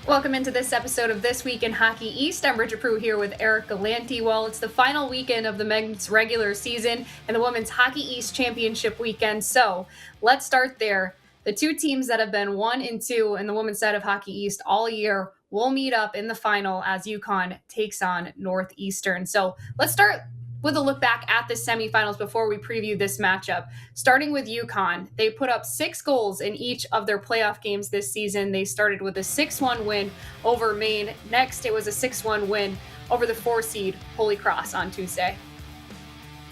Welcome into this episode of This Week in Hockey East. I'm Bridgette Prue here with Eric Galanti. Well, it's the final weekend of the men's regular season and the Women's Hockey East Championship weekend. So let's start there. The two teams that have been 1-2 in the women's side of Hockey East all year will meet up in the final as UConn takes on Northeastern. So let's start with a look back at the semifinals before we preview this matchup. Starting with UConn, they put up 6 goals in each of their playoff games this season. They started with a 6-1 win over Maine. Next, it was a 6-1 win over the 4-seed Holy Cross on Tuesday.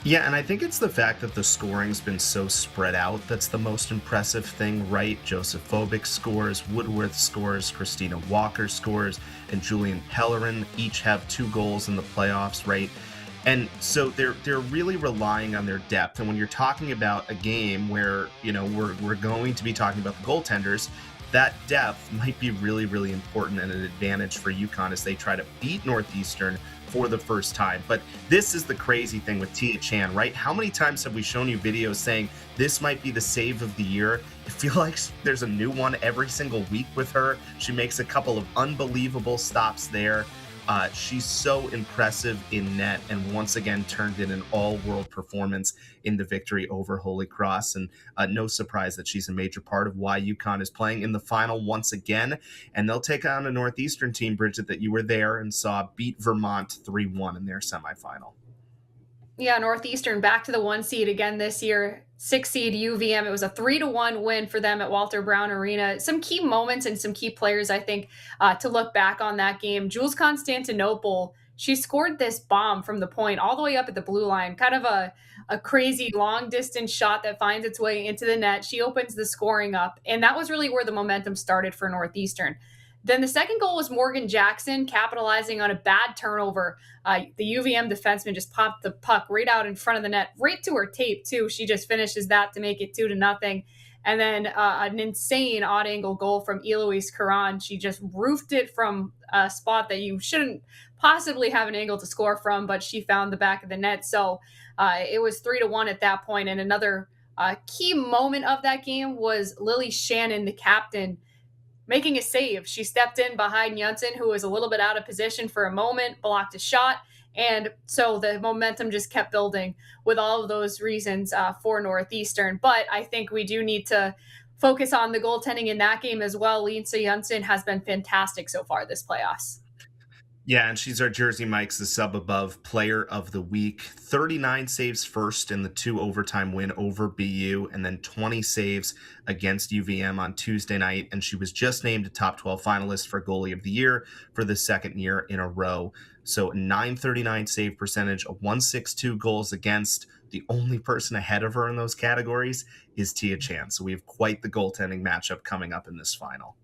Yeah, and I think it's the fact that the scoring's been so spread out that's the most impressive thing, right? Joseph Fobic scores, Woodworth scores, Christina Walker scores, and Julian Pellerin each have 2 goals in the playoffs, right? And so they're really relying on their depth. And when you're talking about a game where, we're going to be talking about the goaltenders, that depth might be really, really important and an advantage for UConn as they try to beat Northeastern for the first time. But this is the crazy thing with Tia Chan, right? How many times have we shown you videos saying this might be the save of the year? I feel like there's a new one every single week with her. She makes a couple of unbelievable stops there. She's so impressive in net and once again turned in an all-world performance in the victory over Holy Cross. And no surprise that she's a major part of why UConn is playing in the final once again. And they'll take on a Northeastern team, Bridgette, that you were there and saw beat Vermont 3-1 in their semifinal. Yeah, Northeastern back to the 1 seed again this year. 6-seed UVM. It was a 3-1 win for them at Walter Brown Arena. Some key moments and some key players, I think, to look back on that game. Jules Constantinople, she scored this bomb from the point all the way up at the blue line. Kind of a crazy long-distance shot that finds its way into the net. She opens the scoring up, and that was really where the momentum started for Northeastern. Then the second goal was Morgan Jackson capitalizing on a bad turnover. The UVM defenseman just popped the puck right out in front of the net, right to her tape, too. She just finishes that to make it 2-0. And then an insane odd angle goal from Eloise Caron. She just roofed it from a spot that you shouldn't possibly have an angle to score from, but she found the back of the net. So it was 3-1 at that point. And another key moment of that game was Lily Shannon, the captain, making a save. She stepped in behind Janssen, who was a little bit out of position for a moment, blocked a shot. And so the momentum just kept building with all of those reasons for Northeastern. But I think we do need to focus on the goaltending in that game as well. Lisa Janssen has been fantastic so far this playoffs. Yeah, and she's our Jersey Mike's the sub above player of the week. 39 saves first in the 2 overtime win over BU, and then 20 saves against UVM on Tuesday night. And she was just named a top 12 finalist for goalie of the year for the second year in a row. So 939 save percentage, a 162 goals against. The only person ahead of her in those categories is Tia Chan. So we have quite the goaltending matchup coming up in this final.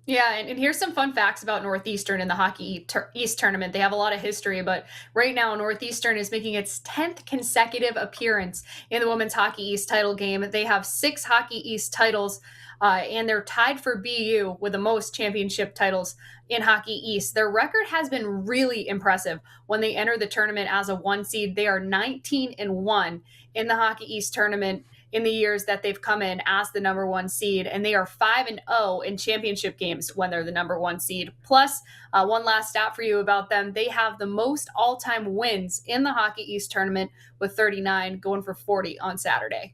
Yeah, and here's some fun facts about Northeastern in the Hockey East tournament. They have a lot of history, but right now Northeastern is making its 10th consecutive appearance in the Women's Hockey East title game. They have 6 Hockey East titles, and they're tied for BU with the most championship titles in Hockey East. Their record has been really impressive when they enter the tournament as a 1 seed. They are 19-1 in the Hockey East tournament in the years that they've come in as the number 1 seed, and they are 5-0 in championship games when they're the number 1 seed. Plus, one last stat for you about them: they have the most all-time wins in the Hockey East tournament with 39, going for 40 on Saturday.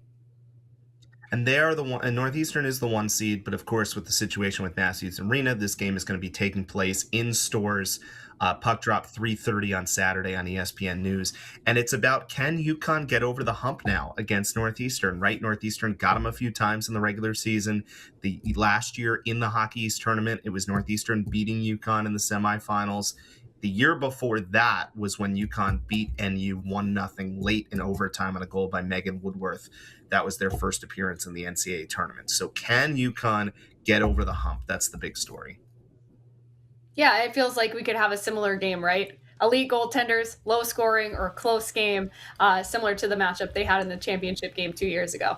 And they are the one, and Northeastern is the 1 seed, but of course, with the situation with Matthews Arena, this game is going to be taking place in stores. Puck drop 3:30 on Saturday on ESPN News. And it's about, can UConn get over the hump now against Northeastern, right? Northeastern got them a few times in the regular season. The last year in the Hockey East tournament, it was Northeastern beating UConn in the semifinals. The year before that was when UConn beat NU 1-0 late in overtime on a goal by Megan Woodworth. That was their first appearance in the NCAA tournament. So can UConn get over the hump? That's the big story. Yeah, it feels like we could have a similar game, right? Elite goaltenders, low scoring or close game, similar to the matchup they had in the championship game 2 years ago.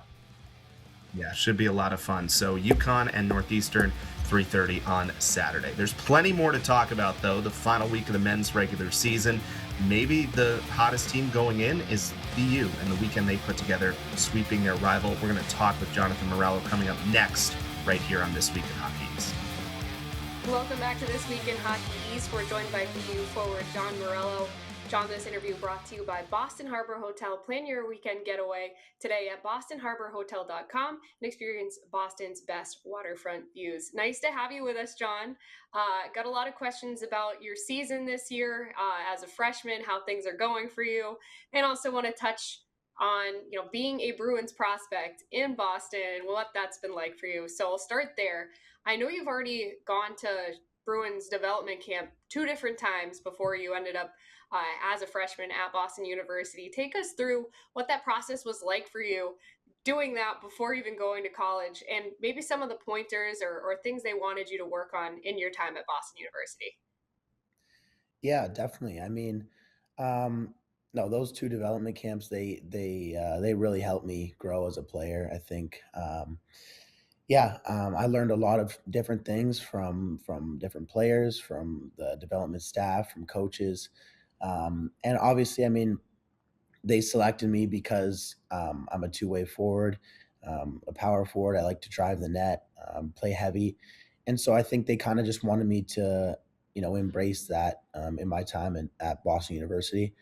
Yeah, should be a lot of fun. So UConn and Northeastern, 3:30 on Saturday. There's plenty more to talk about, though. The final week of the men's regular season. Maybe the hottest team going in is BU and the weekend they put together, sweeping their rival. We're going to talk with Jonathan Morello coming up next, right here on This Week in Hockey East. Welcome back to This Week in Hockey East. We're joined by BU forward John Morello. John, this interview brought to you by Boston Harbor Hotel. Plan your weekend getaway today at bostonharborhotel.com and experience Boston's best waterfront views. Nice to have you with us, John. Got a lot of questions about your season this year as a freshman, how things are going for you, and also want to touch on being a Bruins prospect in Boston and what that's been like for you. So I'll start there. I know you've already gone to Bruins development camp two different times before you ended up as a freshman at Boston University. Take us through what that process was like for you doing that before even going to college, and maybe some of the pointers or things they wanted you to work on in your time at Boston University. Yeah, definitely. I mean, um, no, those 2 development camps, they really helped me grow as a player, I think. Yeah, I learned a lot of different things from different players, from the development staff, from coaches, and obviously, I mean, they selected me because I'm a two-way forward, a power forward. I like to drive the net, play heavy, and so I think they kind of just wanted me to, embrace that in my time at Boston University.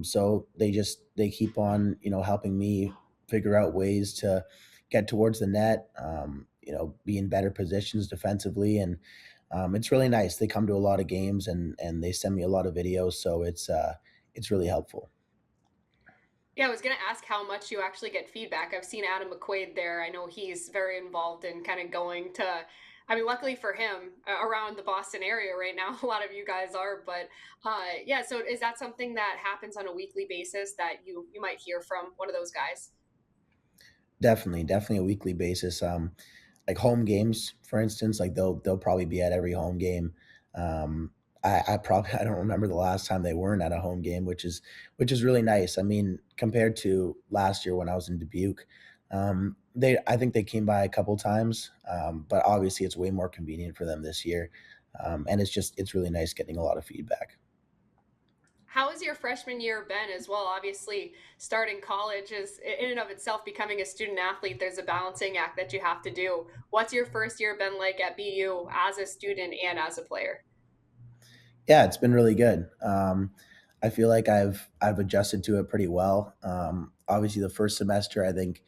So they keep on, helping me figure out ways to get towards the net, be in better positions defensively, and it's really nice. They come to a lot of games and they send me a lot of videos, so it's really helpful. Yeah, I was going to ask how much you actually get feedback. I've seen Adam McQuaid there. I know he's very involved in kind of going to, I mean, luckily for him, around the Boston area right now, a lot of you guys are. But yeah, so is that something that happens on a weekly basis that you might hear from one of those guys? Definitely a weekly basis. Like home games, for instance, like they'll probably be at every home game. I probably I don't remember the last time they weren't at a home game, which is really nice. I mean, compared to last year when I was in Dubuque, they I think they came by a couple times, but obviously it's way more convenient for them this year, and it's really nice getting a lot of feedback. How has your freshman year been as well? Obviously, starting college is in and of itself becoming a student athlete. There's a balancing act that you have to do. What's your first year been like at BU as a student and as a player? Yeah, it's been really good. I feel like I've adjusted to it pretty well. Obviously, the first semester I think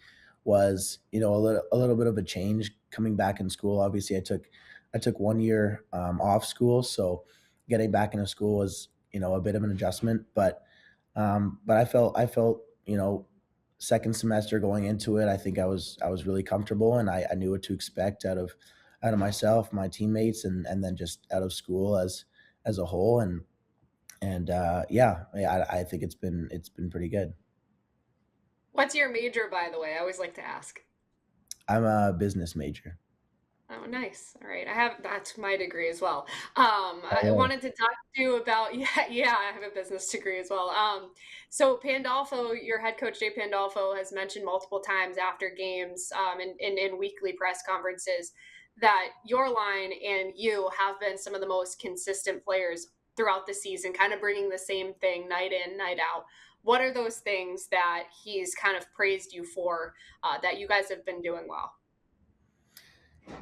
was a little bit of a change coming back in school. Obviously, I took 1 year off school, so getting back into school was a bit of an adjustment. But I felt second semester going into it, I think I was really comfortable and I knew what to expect out of myself, my teammates, and then just out of school as a whole. And yeah, I think it's been pretty good. What's your major, by the way? I always like to ask. I'm a business major. Oh, nice. All right. That's my degree as well. Oh, I really? wanted to talk to you about, yeah, I have a business degree as well. So Pandolfo, your head coach, Jay Pandolfo, has mentioned multiple times after games, in weekly press conferences that your line and you have been some of the most consistent players throughout the season, kind of bringing the same thing night in, night out. What are those things that he's kind of praised you for, that you guys have been doing well?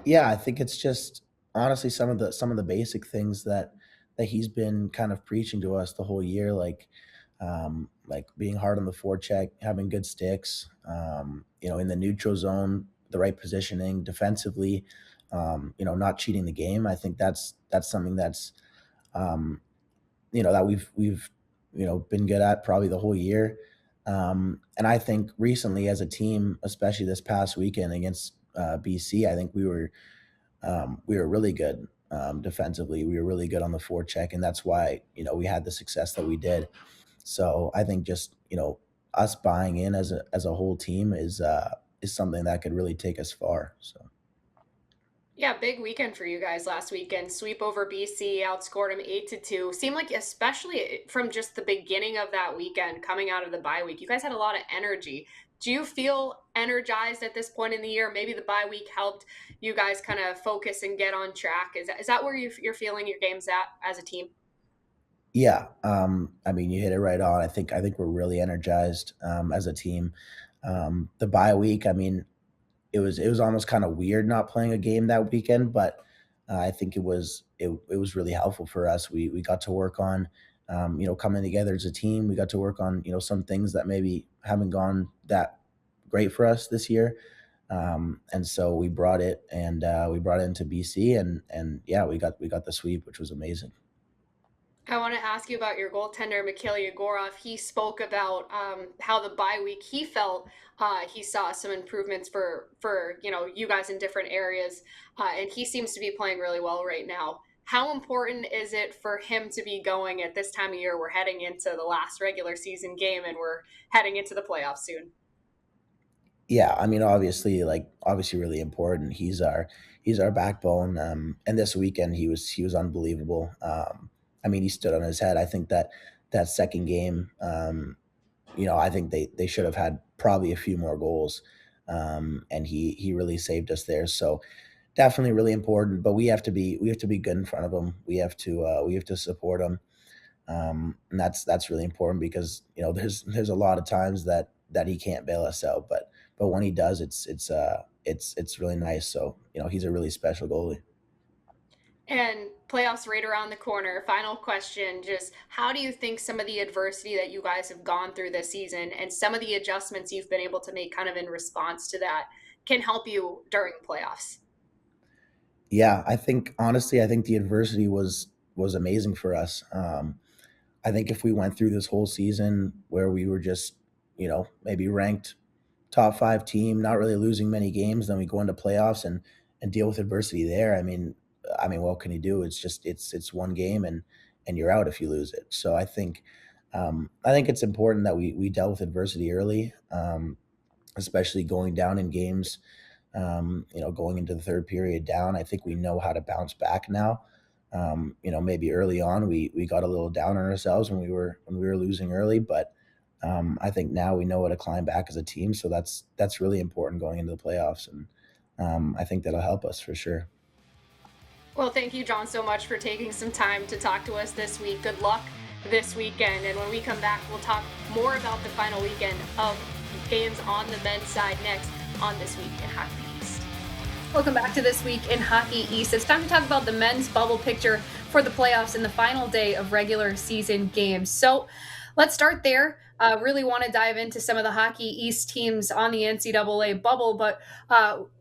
Yeah, I think it's just honestly some of the basic things that he's been kind of preaching to us the whole year, like being hard on the forecheck, having good sticks, in the neutral zone, the right positioning defensively, not cheating the game. I think that's something um, that we've been good at probably the whole year. And I think recently as a team, especially this past weekend against BC, I think we were really good defensively. We were really good on the forecheck, and that's why we had the success that we did. So I think just us buying in as a whole team is something that could really take us far. So Yeah, big weekend for you guys last weekend. Sweep over BC, outscored them 8-2. Seemed like, especially from just the beginning of that weekend, coming out of the bye week, you guys had a lot of energy. Do you feel energized at this point in the year? Maybe the bye week helped you guys kind of focus and get on track. Is that where you're feeling your games at as a team? yeah, I mean you hit it right on. I think we're really energized as a team. The bye week, I mean, it was almost kind of weird not playing a game that weekend, but I think it was really helpful for us. We got to work on, coming together as a team. We got to work on some things that maybe haven't gone that great for us this year. And so we brought it into BC, and yeah, we got the sweep, which was amazing. I want to ask you about your goaltender, Mikhail Yegorov. He spoke about how the bye week he felt he saw some improvements for you guys in different areas, and he seems to be playing really well right now. How important is it for him to be going at this time of year? We're heading into the last regular season game, and we're heading into the playoffs soon. Yeah, I mean, obviously really important. He's our backbone. And this weekend he was unbelievable. I mean, he stood on his head. I think that second game, I think they should have had probably a few more goals. And he really saved us there. So definitely really important. But we have to be good in front of him. We have to support him. And that's really important because there's a lot of times that he can't bail us out, but when he does, it's really nice. So he's a really special goalie. And playoffs right around the corner. Final question, just how do you think some of the adversity that you guys have gone through this season and some of the adjustments you've been able to make kind of in response to that can help you during the playoffs? Yeah, I think the adversity was amazing for us. I think if we went through this whole season where we were just maybe ranked top five team, not really losing many games, then we go into playoffs and deal with adversity there. I mean, what can you do? It's one game, and you're out if you lose it. So I think it's important that we dealt with adversity early, especially going down in games. Going into the third period down, I think we know how to bounce back now. Maybe early on we got a little down on ourselves when we were losing early, but I think now we know how to climb back as a team. So that's really important going into the playoffs, and I think that'll help us for sure. Well, thank you, John, so much for taking some time to talk to us this week. Good luck this weekend. And when we come back, we'll talk more about the final weekend of games on the men's side next on This Week in Hockey East. Welcome back to This Week in Hockey East. It's time to talk about the men's bubble picture for the playoffs in the final day of regular season games. So let's start there. Really want to dive into some of the Hockey East teams on the NCAA bubble, but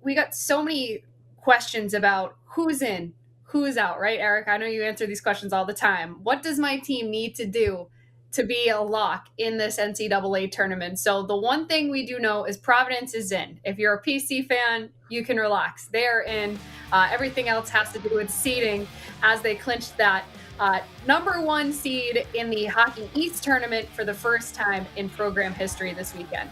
we got so many questions about who's in, who's out, right, Eric? I know you answer these questions all the time. What does my team need to do to be a lock in this NCAA tournament? So the one thing we do know is Providence is in. If you're a PC fan, you can relax. They're in. Everything else has to do with seeding as they clinched that number one seed in the Hockey East tournament for the first time in program history this weekend.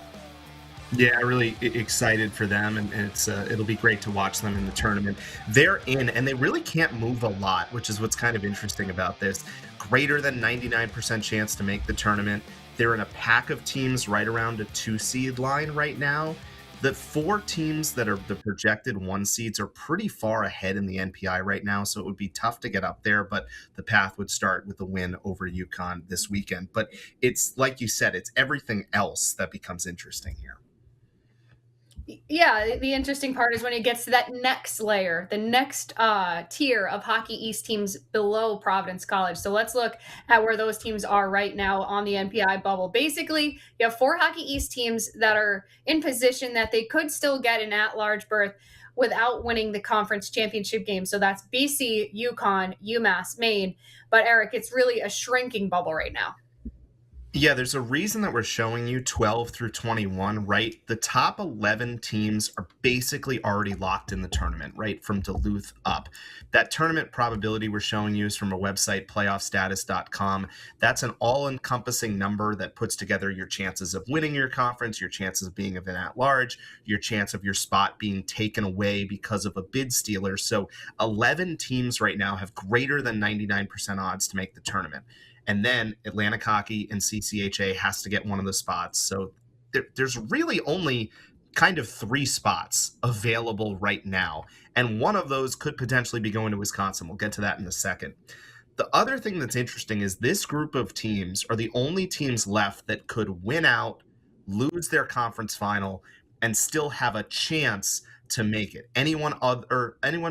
Yeah, really excited for them, and it'll be great to watch them in the tournament. They're in, and they really can't move a lot, which is what's kind of interesting about this. Greater than 99% chance to make the tournament. They're in a pack of teams right around a 2 seed line right now. The 4 teams that are the projected 1 seeds are pretty far ahead in the NPI right now, so it would be tough to get up there, but the path would start with a win over UConn this weekend. But it's like you said, it's everything else that becomes interesting here. Yeah, the interesting part is when it gets to that next layer, the next tier of Hockey East teams below Providence College. So let's look at where those teams are right now on the NPI bubble. Basically, you have 4 Hockey East teams that are in position that they could still get an at-large berth without winning the conference championship game. So that's BC, UConn, UMass, Maine. But Eric, it's really a shrinking bubble right now. Yeah, there's a reason that we're showing you 12 through 21, right? The top 11 teams are basically already locked in the tournament, right? From Duluth up. That tournament probability we're showing you is from a website, playoffstatus.com. That's an all-encompassing number that puts together your chances of winning your conference, your chances of being of an at-large, your chance of your spot being taken away because of a bid stealer. So 11 teams right now have greater than 99% odds to make the tournament. And then Atlantic Hockey and CCHA has to get one of the spots. So there's really only kind of 3 spots available right now. And one of those could potentially be going to Wisconsin. We'll get to that in a second. The other thing that's interesting is this group of teams are the only teams left that could win out, lose their conference final, and still have a chance to make it. Anyone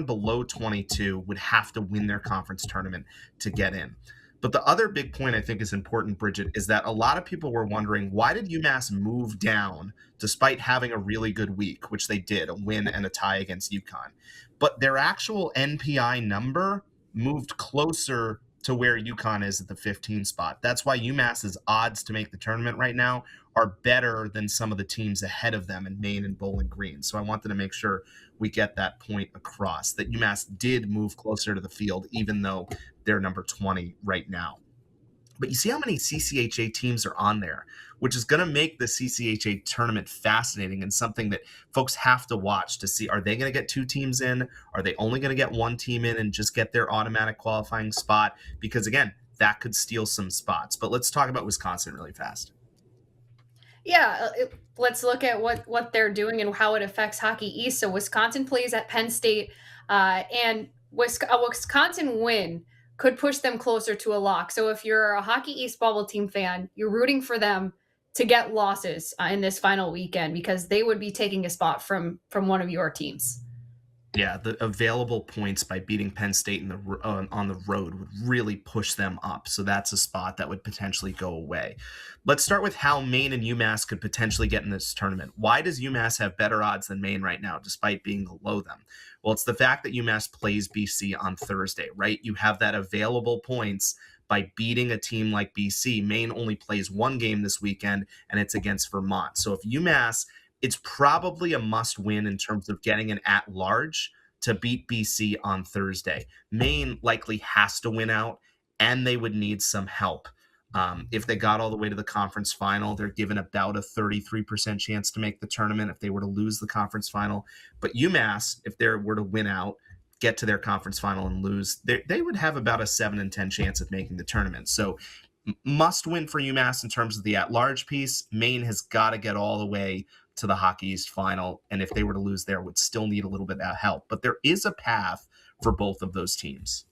below 22 would have to win their conference tournament to get in. But the other big point I think is important, Bridgette, is that a lot of people were wondering, why did UMass move down despite having a really good week, which they did, a win and a tie against UConn? But their actual NPI number moved closer to where UConn is at the 15 spot. That's why UMass's odds to make the tournament right now are better than some of the teams ahead of them in Maine and Bowling Green. So I wanted to make sure we get that point across, that UMass did move closer to the field, even though they're number 20 right now. But you see how many CCHA teams are on there, which is going to make the CCHA tournament fascinating and something that folks have to watch to see, are they going to get 2 teams in? Are they only going to get 1 team in and just get their automatic qualifying spot? Because again, that could steal some spots. But let's talk about Wisconsin really fast. Yeah, let's look at what they're doing and how it affects Hockey East. So Wisconsin plays at Penn State, and a Wisconsin win could push them closer to a lock. So if you're a Hockey East bubble team fan, you're rooting for them to get losses in this final weekend, because they would be taking a spot from one of your teams. Yeah, the available points by beating Penn State on the road would really push them up. So that's a spot that would potentially go away. Let's start with how Maine and UMass could potentially get in this tournament. Why does UMass have better odds than Maine right now, despite being below them? Well, it's the fact that UMass plays BC on Thursday, right? You have that available points by beating a team like BC. Maine only plays 1 game this weekend, and it's against Vermont. So if UMass, it's probably a must win in terms of getting an at-large to beat BC on Thursday. Maine likely has to win out, and they would need some help. If they got all the way to the conference final, they're given about a 33% chance to make the tournament if they were to lose the conference final. But UMass, if they were to win out, get to their conference final and lose, they would have about a 7 in 10 chance of making the tournament. So must win for UMass in terms of the at-large piece. Maine has got to get all the way to the Hockey East final, and if they were to lose there, would still need a little bit of help. But there is a path for both of those teams.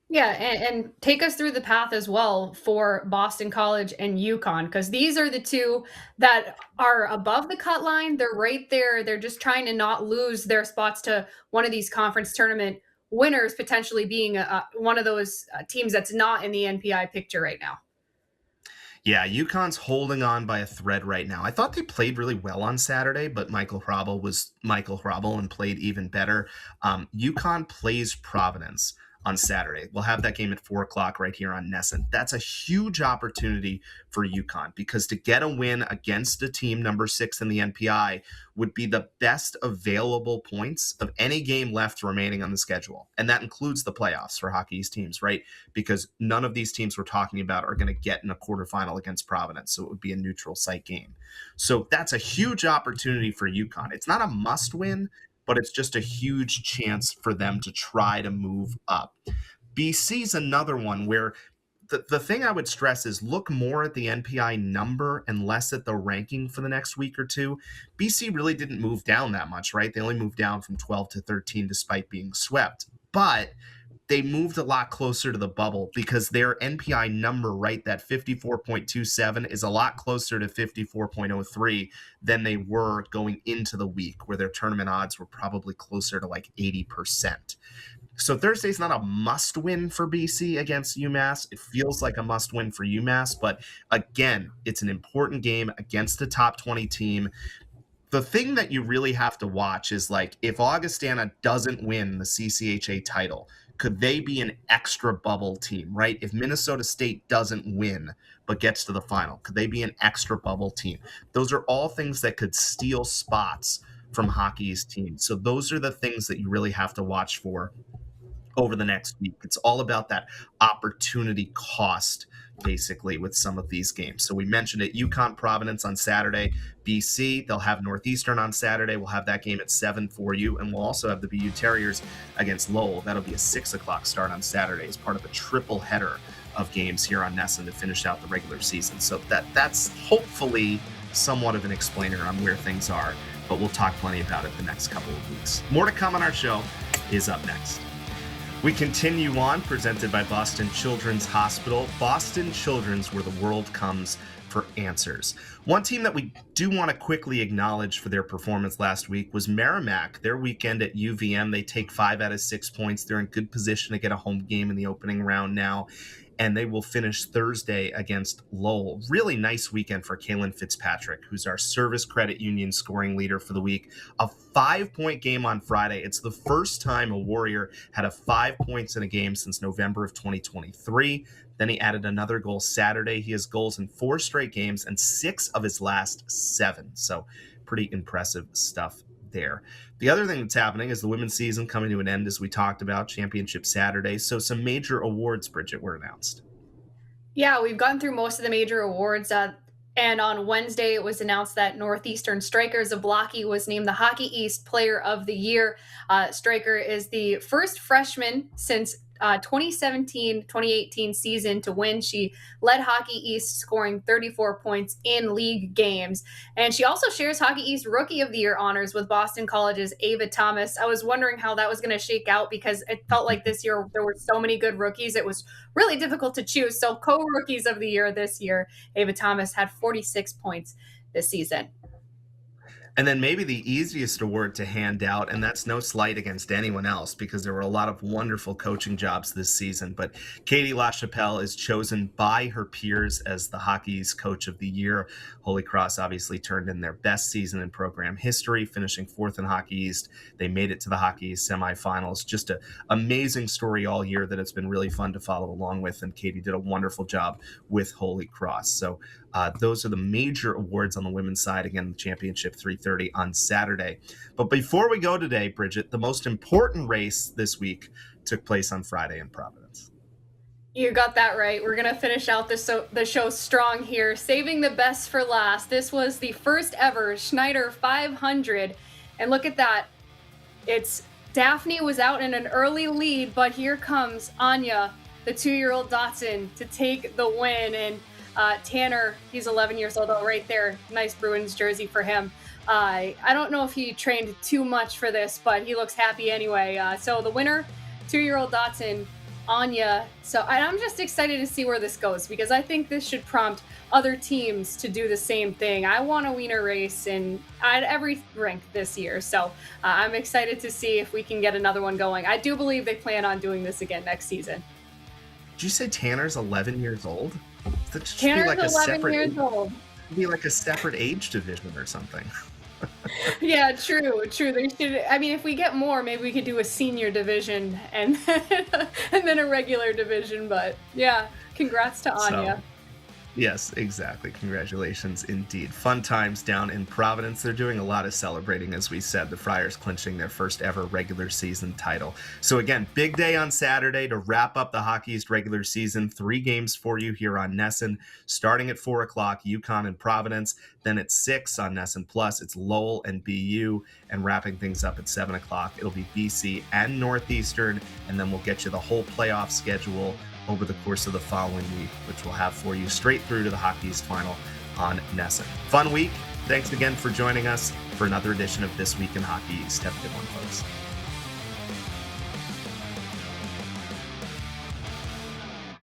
Yeah, and take us through the path as well for Boston College and UConn, because these are the two that are above the cut line. They're right there. They're just trying to not lose their spots to one of these conference tournament winners, potentially being one of those teams that's not in the NPI picture right now. Yeah, UConn's holding on by a thread right now. I thought they played really well on Saturday, but Michael Hrabal was Michael Hrabal and played even better. UConn plays Providence on Saturday. We'll have that game at 4 o'clock right here on Nesson. That's a huge opportunity for UConn, because to get a win against a team number 6 in the NPI would be the best available points of any game left remaining on the schedule. And that includes the playoffs for Hockey East teams, right? Because none of these teams we're talking about are going to get in a quarterfinal against Providence. So it would be a neutral site game. So that's a huge opportunity for UConn. It's not a must win, but it's just a huge chance for them to try to move up. BC's another one where the thing I would stress is look more at the NPI number and less at the ranking for the next week or two. BC really didn't move down that much, right? They only moved down from 12 to 13 despite being swept. But they moved a lot closer to the bubble because their NPI number, right, that 54.27 is a lot closer to 54.03 than they were going into the week, where their tournament odds were probably closer to like 80%. So Thursday's not a must win for BC against UMass. It feels like a must win for UMass, but again, it's an important game against a top 20 team. The thing that you really have to watch is, like, if Augustana doesn't win the CCHA title, could they be an extra bubble team, right? If Minnesota State doesn't win but gets to the final, could they be an extra bubble team? Those are all things that could steal spots from Hockey's team. So those are the things that you really have to watch for over the next week. It's all about that opportunity cost, basically, with some of these games. So we mentioned it, UConn Providence on Saturday, BC, they'll have Northeastern on Saturday. We'll have that game at 7 for you. And we'll also have the BU Terriers against Lowell. That'll be a 6 o'clock start on Saturday as part of a triple header of games here on Nesson to finish out the regular season. So that's hopefully somewhat of an explainer on where things are, but we'll talk plenty about it the next couple of weeks. More to come on our show is up next. We continue on, presented by Boston Children's Hospital. Boston Children's, where the world comes for answers. One team that we do want to quickly acknowledge for their performance last week was Merrimack. Their weekend at UVM, they take 5 out of 6 points. They're in good position to get a home game in the opening round now, and they will finish Thursday against Lowell. Really nice weekend for Kaylin Fitzpatrick, who's our Service Credit Union scoring leader for the week. A 5-point game on Friday. It's the first time a Warrior had a 5 points in a game since November of 2023. Then he added another goal Saturday. He has goals in 4 straight games and 6 of his last 7. So pretty impressive stuff there. The other thing that's happening is the women's season coming to an end, as we talked about, Championship Saturday. So some major awards, Bridgette, were announced. Yeah, we've gone through most of the major awards. And on Wednesday, it was announced that Northeastern striker Zablocki was named the Hockey East Player of the Year. Striker is the first freshman since 2017-2018 season to win. She led Hockey East, scoring 34 points in league games. And she also shares Hockey East Rookie of the Year honors with Boston College's Ava Thomas. I was wondering how that was going to shake out because it felt like this year there were so many good rookies. It was really difficult to choose. So co-rookies of the year this year, Ava Thomas had 46 points this season. And then maybe the easiest award to hand out, and that's no slight against anyone else because there were a lot of wonderful coaching jobs this season, but Katie LaChapelle is chosen by her peers as the Hockey's Coach of the Year. Holy Cross obviously turned in their best season in program history, finishing 4th in Hockey East. They made it to the Hockey East semifinals. Just an amazing story all year that it's been really fun to follow along with, and Katie did a wonderful job with Holy Cross. So those are the major awards on the women's side. Again, the championship 3:30 on Saturday. But before we go today, Bridgette, the most important race this week took place on Friday in Providence. You got that right. We're going to finish out the show strong here, saving the best for last. This was the first ever Schneider 500. And look at that. It's Daphne was out in an early lead, but here comes Anya, the 2-year-old Dotson, to take the win. And Tanner, he's 11 years old, right there. Nice Bruins jersey for him. I don't know if he trained too much for this, but he looks happy anyway. So the winner, 2-year-old Dotson, Anya. So I'm just excited to see where this goes because I think this should prompt other teams to do the same thing. I want a wiener race at every rink this year. So I'm excited to see if we can get another one going. I do believe they plan on doing this again next season. Did you say Tanner's 11 years old? That should Tanner's be like 11 years old. Be like a separate age division or something. Yeah, true. They should. I mean, if we get more, maybe we could do a senior division and then a regular division. But yeah, congrats to Anya. So, yes, exactly. Congratulations indeed. Fun times down in Providence. They're doing a lot of celebrating, as we said, the Friars clinching their first ever regular season title. So again, big day on Saturday to wrap up the Hockey East regular season. 3 games for you here on Nesson, starting at 4 o'clock, UConn and Providence. Then at 6 on Nesson Plus, it's Lowell and BU, and wrapping things up at 7 o'clock, it'll be BC and Northeastern, and then we'll get you the whole playoff schedule over the course of the following week, which we'll have for you straight through to the Hockey East final on Nesson. Fun week. Thanks again for joining us for another edition of This Week in Hockey East. Have a good one, folks.